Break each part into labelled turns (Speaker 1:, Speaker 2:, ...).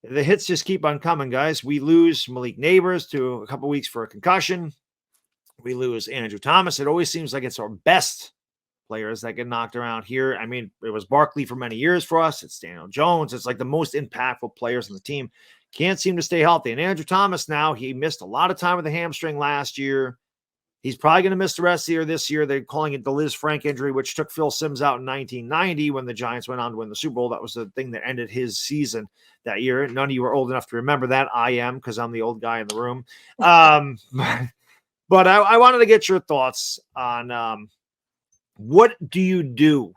Speaker 1: The hits just keep on coming, guys. We lose Malik Neighbors to a couple weeks for a concussion. We lose Andrew Thomas. It always seems like it's our best players that get knocked around here. I mean, it was Barkley for many years for us. It's Daniel Jones. It's like the most impactful players on the team can't seem to stay healthy. And Andrew Thomas now, he missed a lot of time with the hamstring last year. He's probably going to miss the rest of the year this year. They're calling it the Liz Frank injury, which took Phil Simms out in 1990 when the Giants went on to win the Super Bowl. That was the thing that ended his season that year. None of you are old enough to remember that. I am, because I'm the old guy in the room. But I wanted to get your thoughts on what do you do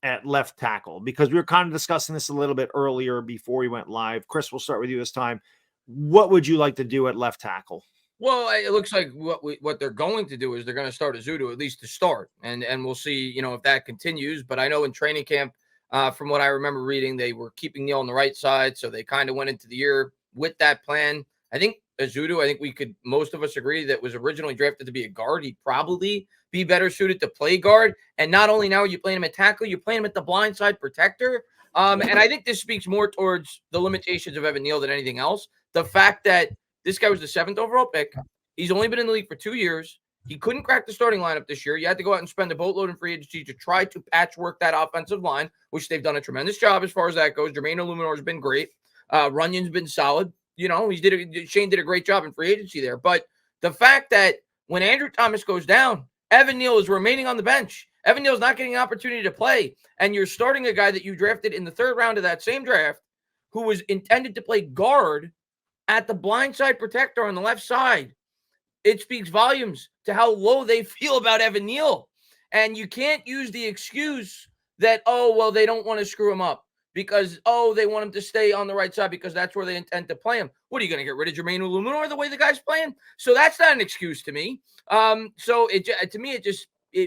Speaker 1: at left tackle? Because we were kind of discussing this a little bit earlier before we went live. Chris, we'll start with you this time. What would you like to do at left tackle?
Speaker 2: Well, it looks like what they're going to do is they're going to start Ezeudu, at least to start, and we'll see, if that continues. But I know in training camp, from what I remember reading, they were keeping Neal on the right side, so they kind of went into the year with that plan. I think Ezeudu, most of us agree that was originally drafted to be a guard. He'd probably be better suited to play guard. And not only now are you playing him at tackle, you're playing him at the blindside protector. And I think this speaks more towards the limitations of Evan Neal than anything else. The fact that this guy was the 7th overall pick. He's only been in the league for 2 years. He couldn't crack the starting lineup this year. You had to go out and spend a boatload in free agency to try to patchwork that offensive line, which they've done a tremendous job as far as that goes. Jermaine Illuminor has been great. Runyon's been solid. Shane did a great job in free agency there. But the fact that when Andrew Thomas goes down, Evan Neal is remaining on the bench. Evan Neal's not getting an opportunity to play. And you're starting a guy that you drafted in the 3rd round of that same draft who was intended to play guard at the blindside protector on the left side. It speaks volumes to how low they feel about Evan Neal. And you can't use the excuse that, they don't want to screw him up because, they want him to stay on the right side because that's where they intend to play him. What, are you going to get rid of Jermaine Illuminor the way the guy's playing? So that's not an excuse to me. It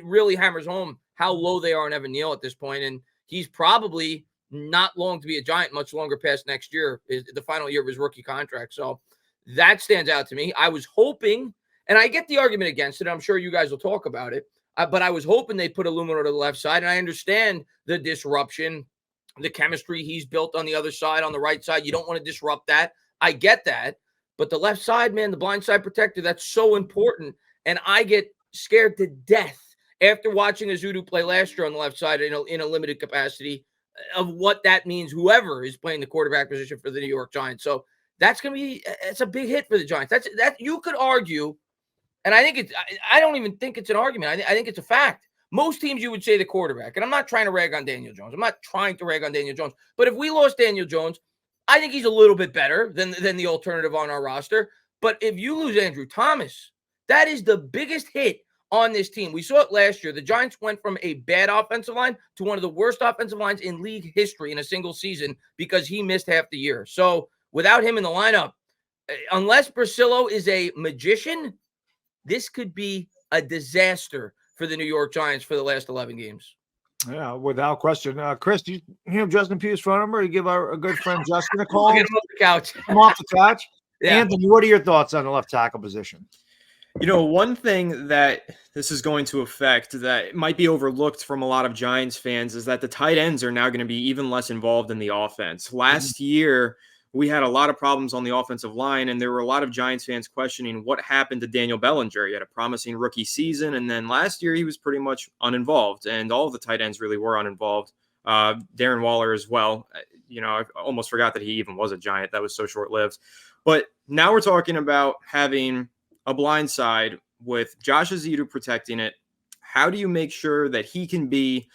Speaker 2: really hammers home how low they are on Evan Neal at this point. And he's probably not long to be a Giant, much longer past next year, is the final year of his rookie contract. So that stands out to me. I was hoping, and I get the argument against it, I'm sure you guys will talk about it, but I was hoping they put Illuminor to the left side, and I understand the disruption, the chemistry he's built on the other side, on the right side. You don't want to disrupt that. I get that. But the left side, man, the blind side protector, that's so important. And I get scared to death after watching Ezeudu play last year on the left side in a limited capacity of what that means, whoever is playing the quarterback position for the New York Giants. So it's a big hit for the Giants. That you could argue, and I don't even think it's an argument. I think it's a fact. Most teams you would say the quarterback, and I'm not trying to rag on Daniel Jones. But if we lost Daniel Jones, I think he's a little bit better than the alternative on our roster. But if you lose Andrew Thomas, that is the biggest hit on this team. We saw it last year. The Giants went from a bad offensive line to one of the worst offensive lines in league history in a single season because he missed half the year. So without him in the lineup, unless Brasillo is a magician, this could be a disaster for the New York Giants for the last 11 games.
Speaker 1: Yeah, without question. Chris, do you have Justin Pugh's phone number to give our good friend Justin a call?
Speaker 2: Get him off the couch.
Speaker 1: Come off the couch.
Speaker 2: Yeah.
Speaker 1: Anthony, what are your thoughts on the left tackle position?
Speaker 3: One thing that this is going to affect that might be overlooked from a lot of Giants fans is that the tight ends are now going to be even less involved in the offense. Last year, we had a lot of problems on the offensive line, and there were a lot of Giants fans questioning what happened to Daniel Bellinger. He had a promising rookie season, and then last year he was pretty much uninvolved, and all of the tight ends really were uninvolved. Darren Waller as well. I almost forgot that he even was a Giant. That was so short-lived. But now we're talking about having a blind side with Josh Ezeudu protecting it. How do you make sure that he can be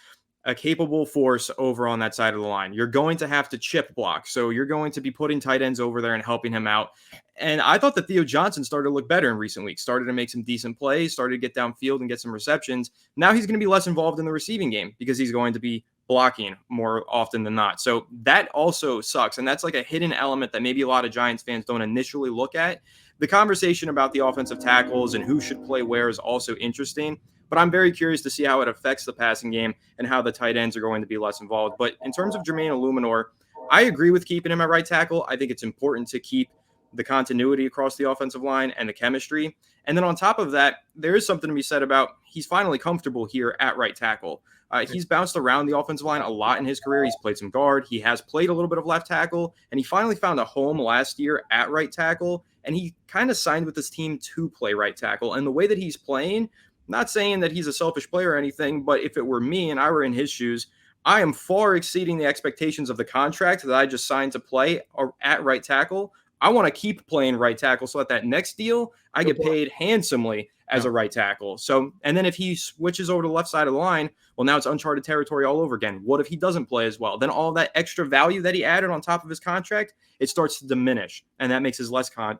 Speaker 3: a capable force over on that side of the line? You're going to have to chip block. So you're going to be putting tight ends over there and helping him out. And I thought that Theo Johnson started to look better in recent weeks, started to make some decent plays, started to get downfield and get some receptions. Now he's going to be less involved in the receiving game because he's going to be blocking more often than not. So that also sucks. And that's like a hidden element that maybe a lot of Giants fans don't initially look at. The conversation about the offensive tackles and who should play where is also interesting, but I'm very curious to see how it affects the passing game and how the tight ends are going to be less involved. But in terms of Jermaine Illuminor, I agree with keeping him at right tackle. I think it's important to keep the continuity across the offensive line and the chemistry. And then on top of that, there is something to be said about he's finally comfortable here at right tackle. He's bounced around the offensive line a lot in his career. He's played some guard. He has played a little bit of left tackle, and he finally found a home last year at right tackle, and he kind of signed with this team to play right tackle. And the way that he's playing, not saying that he's a selfish player or anything, but if it were me and I were in his shoes, I am far exceeding the expectations of the contract that I just signed to play at right tackle. I want to keep playing right tackle so that next deal, I get paid handsomely as a right tackle. So, and then if he switches over to the left side of the line, well, now it's uncharted territory all over again. What if he doesn't play as well? Then all that extra value that he added on top of his contract, it starts to diminish, and that makes his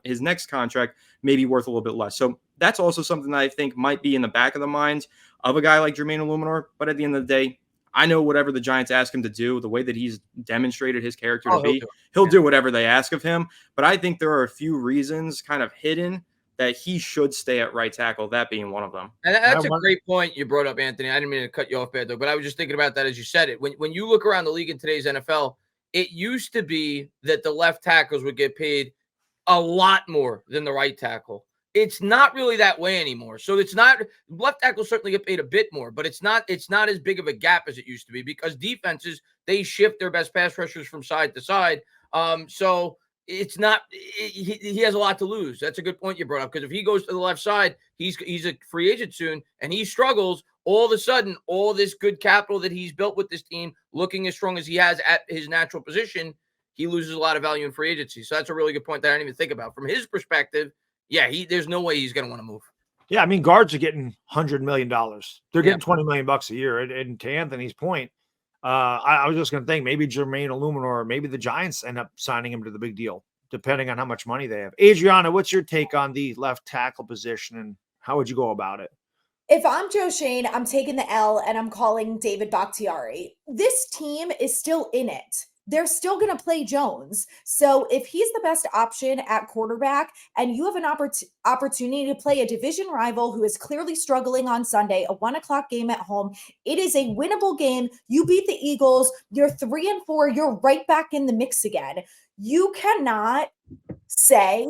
Speaker 3: his next contract maybe worth a little bit less. So that's also something that I think might be in the back of the minds of a guy like Jermaine Illuminor. But at the end of the day, I know whatever the Giants ask him to do, the way that he's demonstrated his character to be, he'll do whatever they ask of him. But I think there are a few reasons kind of hidden that he should stay at right tackle, that being one of them.
Speaker 2: And that's a great point you brought up, Anthony. I didn't mean to cut you off, bad though, but I was just thinking about that as you said it. When you look around the league in today's NFL, it used to be that the left tackles would get paid a lot more than the right tackle. It's not really that way anymore. So it's not, left tackles certainly get paid a bit more, but it's not as big of a gap as it used to be, because defenses, they shift their best pass rushers from side to side. So it's not, he has a lot to lose. That's a good point you brought up, because if he goes to the left side, he's a free agent soon, and he struggles. All of a sudden, all this good capital that he's built with this team, looking as strong as he has at his natural position, he loses a lot of value in free agency. So that's a really good point that I didn't even think about. From his perspective, yeah, there's no way he's going to want to move.
Speaker 1: Yeah, I mean, guards are getting $100 million. They're getting $20 million a year. And to Anthony's point, I was just going to think maybe Jermaine Illuminor, or maybe the Giants end up signing him to the big deal, depending on how much money they have. Adriana, what's your take on the left tackle position, and how would you go about it?
Speaker 4: If I'm Joe Schoen, I'm taking the L and I'm calling David Bakhtiari. This team is still in it. They're still going to play Jones. So if he's the best option at quarterback and you have an opportunity to play a division rival who is clearly struggling on Sunday, a 1:00 game at home, it is a winnable game. You beat the Eagles. You're 3-4. You're right back in the mix again. You cannot say,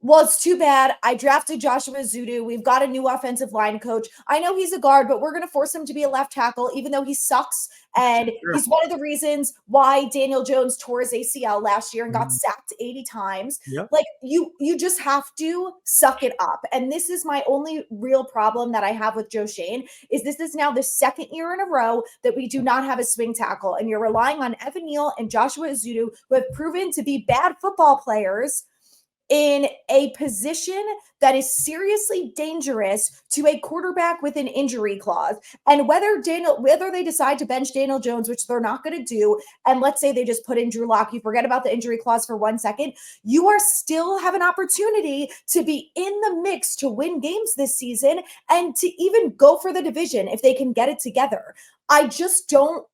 Speaker 4: well, it's too bad. I drafted Joshua Ezeudu. We've got a new offensive line coach. I know he's a guard, but we're going to force him to be a left tackle, even though he sucks. And he's one of the reasons why Daniel Jones tore his ACL last year and got sacked 80 times.
Speaker 1: Yep.
Speaker 4: Like, you just have to suck it up. And this is my only real problem that I have with Joe Schoen, is this is now the second year in a row that we do not have a swing tackle. And you're relying on Evan Neal and Joshua Ezeudu, who have proven to be bad football players, in a position that is seriously dangerous to a quarterback with an injury clause. And whether they decide to bench Daniel Jones, which they're not going to do, and let's say they just put in Drew Lock, you forget about the injury clause for 1 second, you are still have an opportunity to be in the mix to win games this season and to even go for the division if they can get it together. I just don't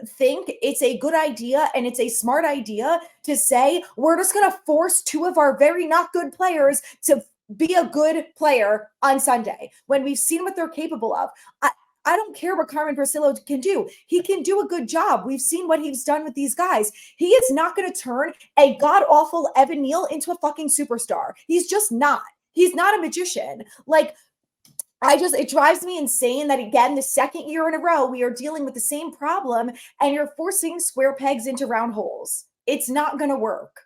Speaker 4: think it's a good idea, and it's a smart idea to say we're just going to force two of our very not good players to be a good player on Sunday when we've seen what they're capable of. I don't care what Carmen Porcillo can do. He can do a good job. We've seen what he's done with these guys. He is not going to turn a god-awful Evan Neal into a fucking superstar. He's just not. He's not a magician. Like, it drives me insane that, again, the second year in a row, we are dealing with the same problem and you're forcing square pegs into round holes. It's not going to work.